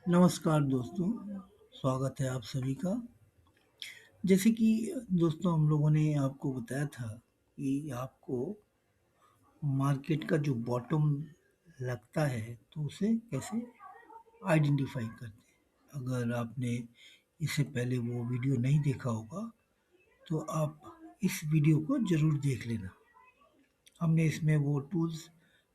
नमस्कार दोस्तों, स्वागत है आप सभी का। जैसे कि दोस्तों हम लोगों ने आपको बताया था कि आपको मार्केट का जो बॉटम लगता है तो उसे कैसे आइडेंटिफाई करते हैं। अगर आपने इससे पहले वो वीडियो नहीं देखा होगा तो आप इस वीडियो को ज़रूर देख लेना। हमने इसमें वो टूल्स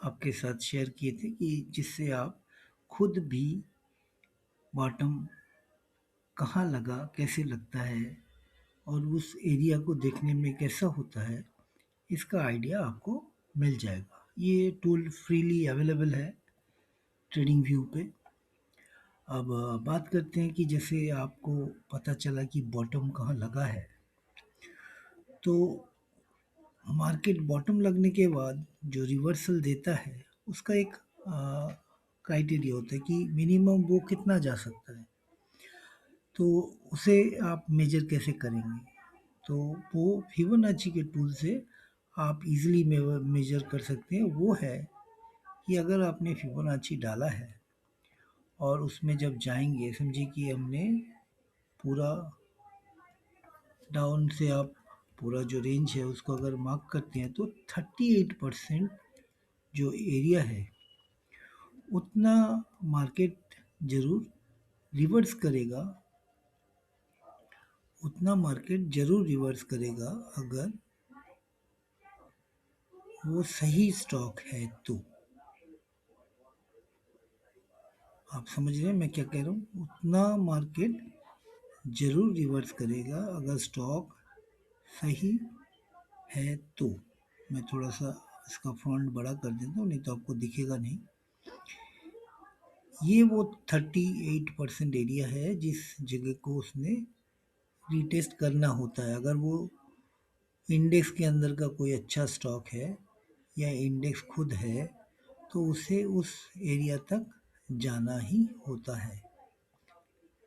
आपके साथ शेयर किए थे कि जिससे आप खुद भी बॉटम कहाँ लगा, कैसे लगता है और उस एरिया को देखने में कैसा होता है, इसका आइडिया आपको मिल जाएगा। ये टूल फ्रीली अवेलेबल है ट्रेडिंग व्यू पे। अब बात करते हैं कि जैसे आपको पता चला कि बॉटम कहाँ लगा है, तो मार्केट बॉटम लगने के बाद जो रिवर्सल देता है उसका एक क्राइटेरिया होता है कि मिनिमम वो कितना जा सकता है। तो उसे आप मेजर कैसे करेंगे? तो वो फिबोनाची के टूल से आप इजीली मेजर कर सकते हैं। वो है कि अगर आपने फिबोनाची डाला है और उसमें जब जाएंगे, समझिए कि हमने पूरा डाउन से आप पूरा जो रेंज है उसको अगर मार्क करते हैं तो 38% जो एरिया है उतना मार्केट जरूर रिवर्स करेगा। उतना मार्केट जरूर रिवर्स करेगा अगर वो सही स्टॉक है तो। आप समझ रहे हैं मैं क्या कह रहा हूँ? उतना मार्केट जरूर रिवर्स करेगा अगर स्टॉक सही है तो। मैं थोड़ा सा इसका फॉन्ट बड़ा कर देता हूँ, नहीं तो आपको दिखेगा नहीं। ये वो 38% एरिया है जिस जगह को उसने रीटेस्ट करना होता है। अगर वो इंडेक्स के अंदर का कोई अच्छा स्टॉक है या इंडेक्स खुद है तो उसे उस एरिया तक जाना ही होता है।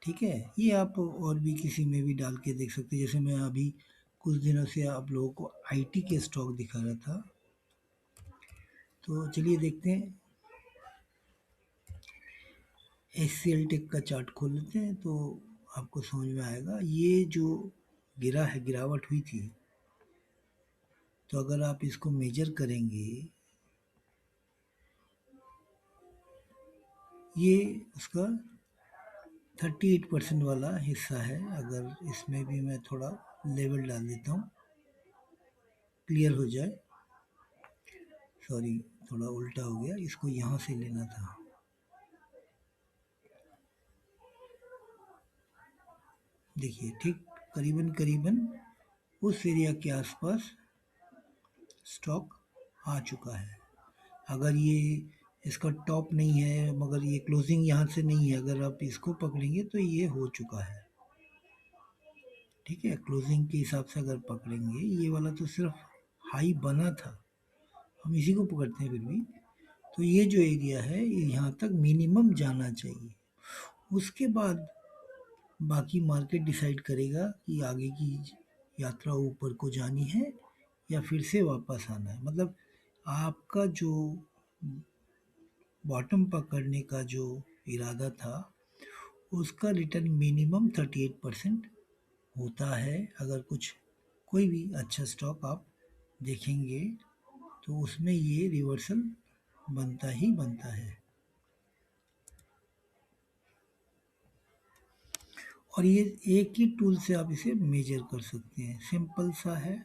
ठीक है, ये आप और भी किसी में भी डाल के देख सकते हैं। जैसे मैं अभी कुछ दिनों से आप लोगों को आईटी के स्टॉक दिखा रहा था, तो चलिए देखते हैं। एचसीएल टेक का चार्ट खोल लेते हैं तो आपको समझ में आएगा। ये जो गिरावट हुई थी, तो अगर आप इसको मेजर करेंगे, ये उसका 38% वाला हिस्सा है। अगर इसमें भी मैं थोड़ा लेवल डाल देता हूँ, क्लियर हो जाए। सॉरी, थोड़ा उल्टा हो गया, इसको यहाँ से लेना था। देखिए ठीक करीबन करीबन उस एरिया के आसपास स्टॉक आ चुका है। अगर ये इसका टॉप नहीं है, मगर ये क्लोजिंग यहाँ से नहीं है, अगर आप इसको पकड़ेंगे तो ये हो चुका है। ठीक है, क्लोजिंग के हिसाब से अगर पकड़ेंगे, ये वाला तो सिर्फ हाई बना था, हम इसी को पकड़ते हैं फिर भी। तो ये जो एरिया है ये यहाँ तक मिनिमम जाना चाहिए। उसके बाद बाकी मार्केट डिसाइड करेगा कि आगे की यात्रा ऊपर को जानी है या फिर से वापस आना है। मतलब आपका जो बॉटम पकड़ने का जो इरादा था उसका रिटर्न मिनिमम 38% होता है। अगर कुछ कोई भी अच्छा स्टॉक आप देखेंगे तो उसमें ये रिवर्सल बनता ही बनता है। और ये एक ही टूल से आप इसे मेजर कर सकते हैं, सिंपल सा है।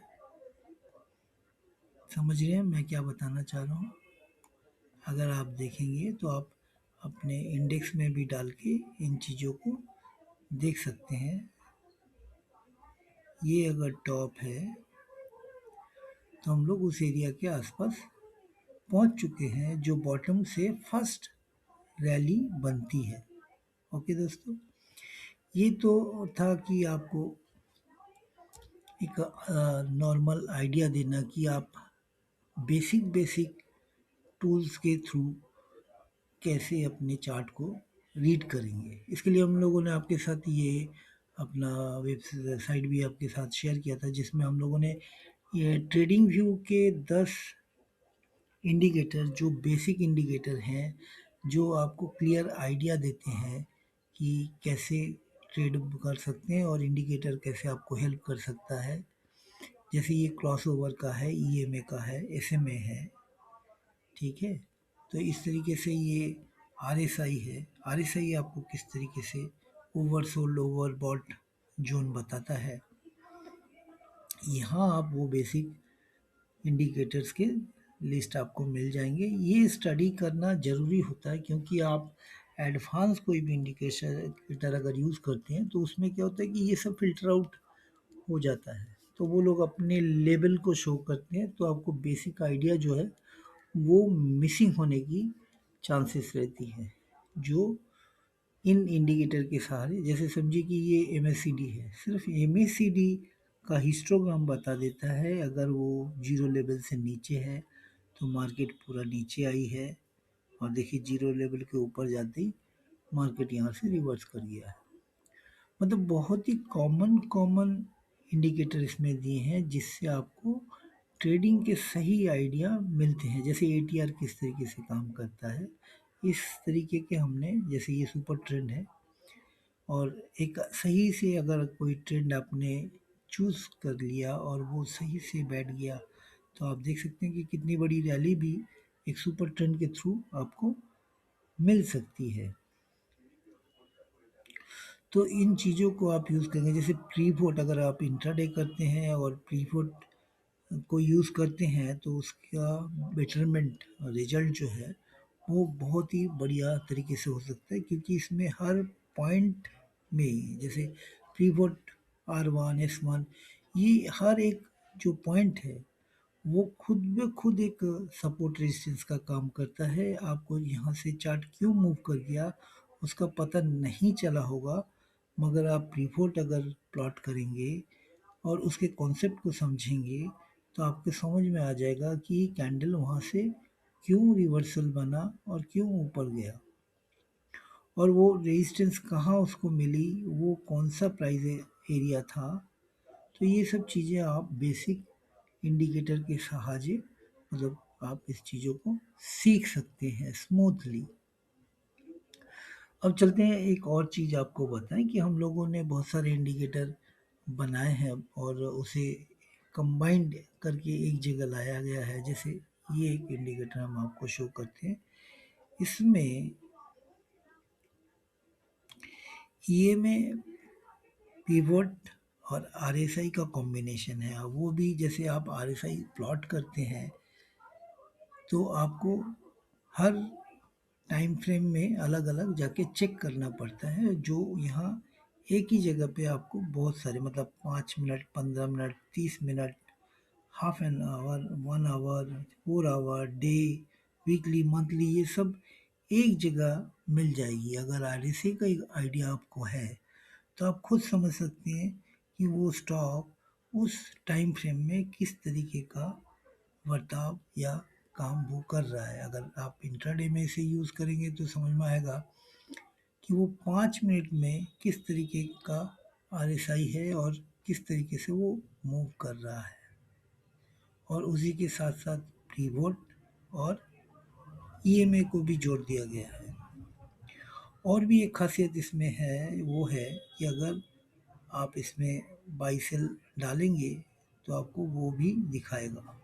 समझ रहे हैं मैं क्या बताना चाह रहा हूँ? अगर आप देखेंगे तो आप अपने इंडेक्स में भी डाल के इन चीज़ों को देख सकते हैं। ये अगर टॉप है तो हम लोग उस एरिया के आसपास पहुंच चुके हैं जो बॉटम से फर्स्ट रैली बनती है। ओके दोस्तों, ये तो था कि आपको एक नॉर्मल आइडिया देना कि आप बेसिक बेसिक टूल्स के थ्रू कैसे अपने चार्ट को रीड करेंगे। इसके लिए हम लोगों ने आपके साथ ये अपना वेबसाइट भी आपके साथ शेयर किया था, जिसमें हम लोगों ने ये ट्रेडिंग व्यू के 10 इंडिकेटर, जो बेसिक इंडिकेटर हैं, जो आपको क्लियर आइडिया देते हैं कि कैसे ट्रेड कर सकते हैं और इंडिकेटर कैसे आपको हेल्प कर सकता है। जैसे ये क्रॉसओवर का है, ईएमए का है, एसएमए है, ठीक है। तो इस तरीके से ये आरएसआई है। आरएसआई आपको किस तरीके से ओवरसोल्ड ओवरबॉट जोन बताता है। यहाँ आप वो बेसिक इंडिकेटर्स के लिस्ट आपको मिल जाएंगे। ये स्टडी करना ज़रूरी होता है क्योंकि आप एडवांस कोई भी इंडिकेटर अगर यूज़ करते हैं तो उसमें क्या होता है कि ये सब फ़िल्टर आउट हो जाता है। तो वो लोग अपने लेवल को शो करते हैं, तो आपको बेसिक आइडिया जो है वो मिसिंग होने की चांसेस रहती है। जो इन इंडिकेटर के सहारे, जैसे समझिए कि ये एमएससीडी है, सिर्फ एमएससीडी का हिस्टोग्राम बता देता है। अगर वो जीरो लेवल से नीचे है तो मार्केट पूरा नीचे आई है, और देखिए जीरो लेवल के ऊपर जाते ही मार्केट यहाँ से रिवर्स कर गया है। मतलब बहुत ही कॉमन कॉमन इंडिकेटर इसमें दिए हैं जिससे आपको ट्रेडिंग के सही आइडिया मिलते हैं। जैसे एटीआर किस तरीके से काम करता है, इस तरीके के हमने, जैसे ये सुपर ट्रेंड है, और एक सही से अगर कोई ट्रेंड आपने चूज़ कर लिया और वो सही से बैठ गया, तो आप देख सकते हैं कि कितनी बड़ी रैली भी एक सुपर ट्रेंड के थ्रू आपको मिल सकती है। तो इन चीज़ों को आप यूज़ करेंगे। जैसे प्री वोट अगर आप इंट्राडे करते हैं और प्री वोट को यूज़ करते हैं तो उसका बेटरमेंट रिजल्ट जो है वो बहुत ही बढ़िया तरीके से हो सकता है, क्योंकि इसमें हर पॉइंट में, जैसे प्री वोट R1 S1, ये हर एक जो पॉइंट है वो खुद ब खुद एक सपोर्ट रेजिस्टेंस का काम करता है। आपको यहाँ से चार्ट क्यों मूव कर गया उसका पता नहीं चला होगा, मगर आप प्रीफोट अगर प्लॉट करेंगे और उसके कॉन्सेप्ट को समझेंगे तो आपको समझ में आ जाएगा कि कैंडल वहाँ से क्यों रिवर्सल बना और क्यों ऊपर गया, और वो रेजिस्टेंस कहाँ उसको मिली, वो कौन सा प्राइस एरिया था। तो ये सब चीज़ें आप बेसिक इंडिकेटर के सहारे, मतलब आप इस चीज़ों को सीख सकते हैं स्मूथली। अब चलते हैं एक और चीज़ आपको बताएं कि हम लोगों ने बहुत सारे इंडिकेटर बनाए हैं और उसे कंबाइंड करके एक जगह लाया गया है। जैसे ये एक इंडिकेटर हम आपको शो करते हैं, इसमें ईएमए, पिवोट और आरएसआई का कॉम्बिनेशन है। वो भी जैसे आप आरएसआई प्लॉट करते हैं तो आपको हर टाइम फ्रेम में अलग अलग जाके चेक करना पड़ता है। जो यहाँ एक ही जगह पे आपको बहुत सारे, मतलब 5 minute, 15 minute, 30 minute, half an hour, 1 hour, 4 hour, day, weekly, monthly, ये सब एक जगह मिल जाएगी। अगर आरएसए का एक आइडिया आपको है तो आप खुद समझ सकते हैं कि वो स्टॉक उस टाइम फ्रेम में किस तरीके का बर्ताव या काम वो कर रहा है। अगर आप इंट्राडे में इसे यूज़ करेंगे तो समझ में आएगा कि वो 5 मिनट में किस तरीके का आरएसआई है और किस तरीके से वो मूव कर रहा है। और उसी के साथ साथ प्रीवोट और ईएमए को भी जोड़ दिया गया है। और भी एक खासियत इसमें है, वो है कि अगर आप इसमें बाई सेल डालेंगे तो आपको वो भी दिखाएगा।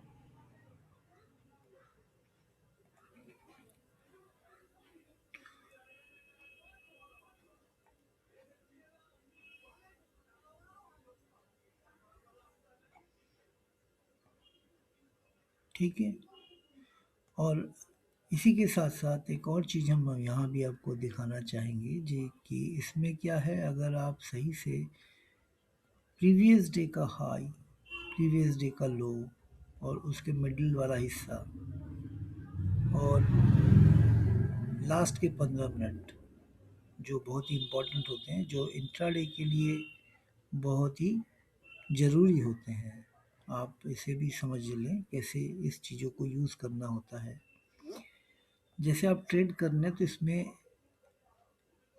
ठीक है। और इसी के साथ साथ एक और चीज़ हम यहाँ भी आपको दिखाना चाहेंगे जी, कि इसमें क्या है, अगर आप सही से प्रीवियस डे का हाई, प्रीवियस डे का लो, और उसके मिडिल वाला हिस्सा, और लास्ट के 15 मिनट जो बहुत ही इम्पोर्टेंट होते हैं, जो इंट्राडे के लिए बहुत ही ज़रूरी होते हैं। आप इसे भी समझ लें कैसे इस चीज़ों को यूज़ करना होता है। जैसे आप ट्रेड कर रहे हैं तो इसमें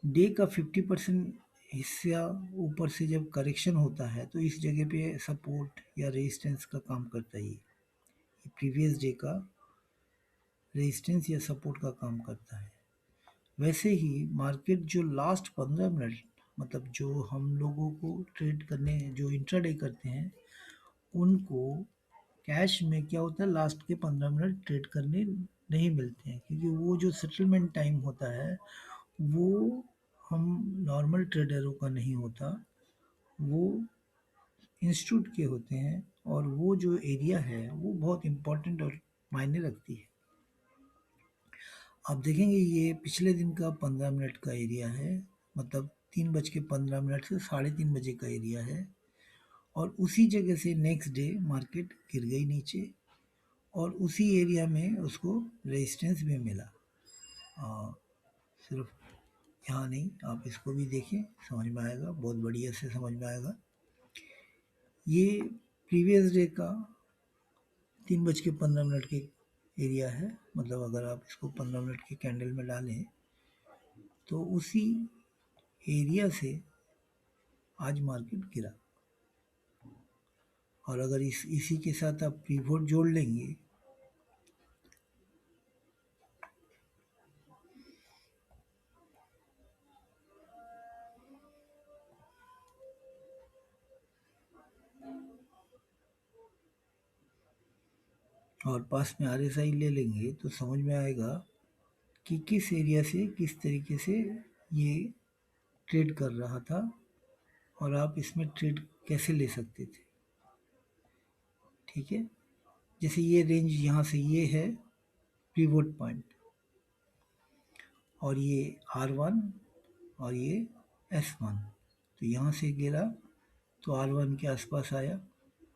डे का 50% हिस्सा ऊपर से जब करेक्शन होता है तो इस जगह पे सपोर्ट या रेजिस्टेंस का काम करता है। ये प्रीवियस डे का रेजिस्टेंस या सपोर्ट का काम करता है। वैसे ही मार्केट जो लास्ट 15 मिनट, मतलब जो हम लोगों को ट्रेड करने जो इंट्राडे करते हैं, उनको कैश में क्या होता है, लास्ट के 15 मिनट ट्रेड करने नहीं मिलते हैं, क्योंकि वो जो सेटलमेंट टाइम होता है वो हम नॉर्मल ट्रेडरों का नहीं होता, वो इंस्टीट्यूट के होते हैं। और वो जो एरिया है वो बहुत इम्पोर्टेंट और मायने रखती है। आप देखेंगे ये पिछले दिन का 15 मिनट का एरिया है, मतलब 3:15 से 3:30 बजे का एरिया है। और उसी जगह से नेक्स्ट डे मार्केट गिर गई नीचे, और उसी एरिया में उसको रेजिस्टेंस भी मिला। आ, सिर्फ यहाँ नहीं, आप इसको भी देखें, समझ में आएगा, बहुत बढ़िया से समझ में आएगा। ये प्रीवियस डे का 3:15 के एरिया है, मतलब अगर आप इसको 15 मिनट के कैंडल में डालें तो उसी एरिया से आज मार्केट गिरा। और अगर इसी के साथ आप पिवोट जोड़ लेंगे और पास में आरएसआई ले लेंगे तो समझ में आएगा कि किस एरिया से किस तरीके से ये ट्रेड कर रहा था और आप इसमें ट्रेड कैसे ले सकते थे। ठीक है, जैसे ये रेंज यहाँ से ये है पिवोट पॉइंट, और ये R1 और ये S1। तो यहाँ से गिरा तो R1 के आसपास आया,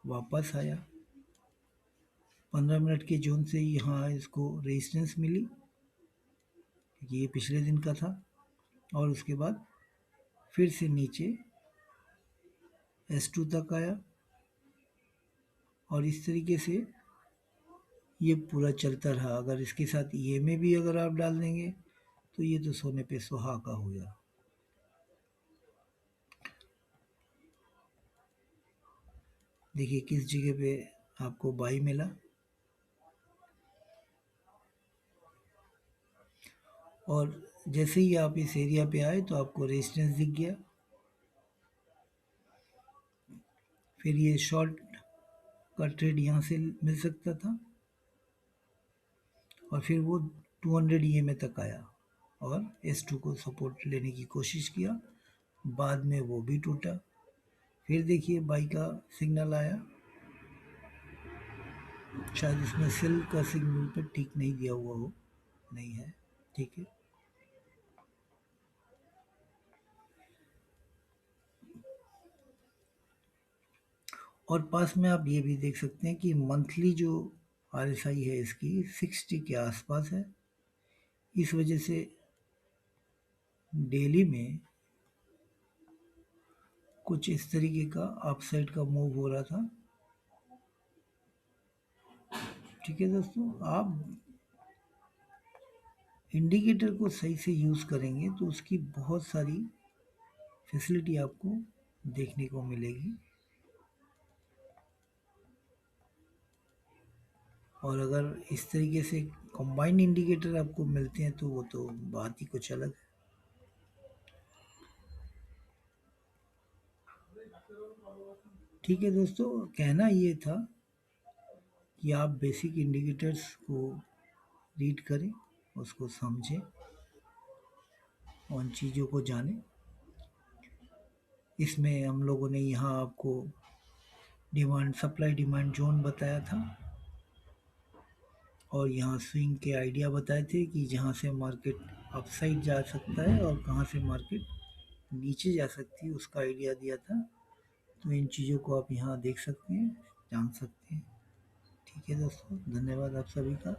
वापस आया 15 मिनट के जोन से, यहाँ इसको रेजिस्टेंस मिली क्योंकि ये पिछले दिन का था। और उसके बाद फिर से नीचे S2 तक आया, और इस तरीके से ये पूरा चलता रहा। अगर इसके साथ ये में भी अगर आप डाल देंगे तो ये तो सोने पे सुहागा हो गया। देखिए किस जगह पे आपको बाई मिला, और जैसे ही आप इस एरिया पे आए तो आपको रेजिस्टेंस दिख गया। फिर ये शॉर्ट का ट्रेड यहाँ से मिल सकता था, और फिर वो 200 EMA तक आया और S2 को सपोर्ट लेने की कोशिश किया, बाद में वो भी टूटा। फिर देखिए बाई का सिग्नल आया, शायद इसमें सेल का सिग्नल पर ठीक नहीं दिया हुआ हो, नहीं है, ठीक है। और पास में आप ये भी देख सकते हैं कि मंथली जो RSI है इसकी 60 के आसपास है। इस वजह से डेली में कुछ इस तरीके का अपसाइड का मूव हो रहा था। ठीक है दोस्तों, आप इंडिकेटर को सही से यूज़ करेंगे तो उसकी बहुत सारी फैसिलिटी आपको देखने को मिलेगी। और अगर इस तरीके से कंबाइंड इंडिकेटर आपको मिलते हैं तो वो तो बात ही कुछ अलग है। ठीक है दोस्तों, कहना ये था कि आप बेसिक इंडिकेटर्स को रीड करें, उसको समझें, उन चीज़ों को जानें। इसमें हम लोगों ने यहाँ आपको डिमांड सप्लाई डिमांड जोन बताया था, और यहाँ स्विंग के आइडिया बताए थे कि जहाँ से मार्केट अपसाइड जा सकता है और कहाँ से मार्केट नीचे जा सकती है, उसका आइडिया दिया था। तो इन चीज़ों को आप यहाँ देख सकते हैं, जान सकते हैं। ठीक है दोस्तों, धन्यवाद आप सभी का।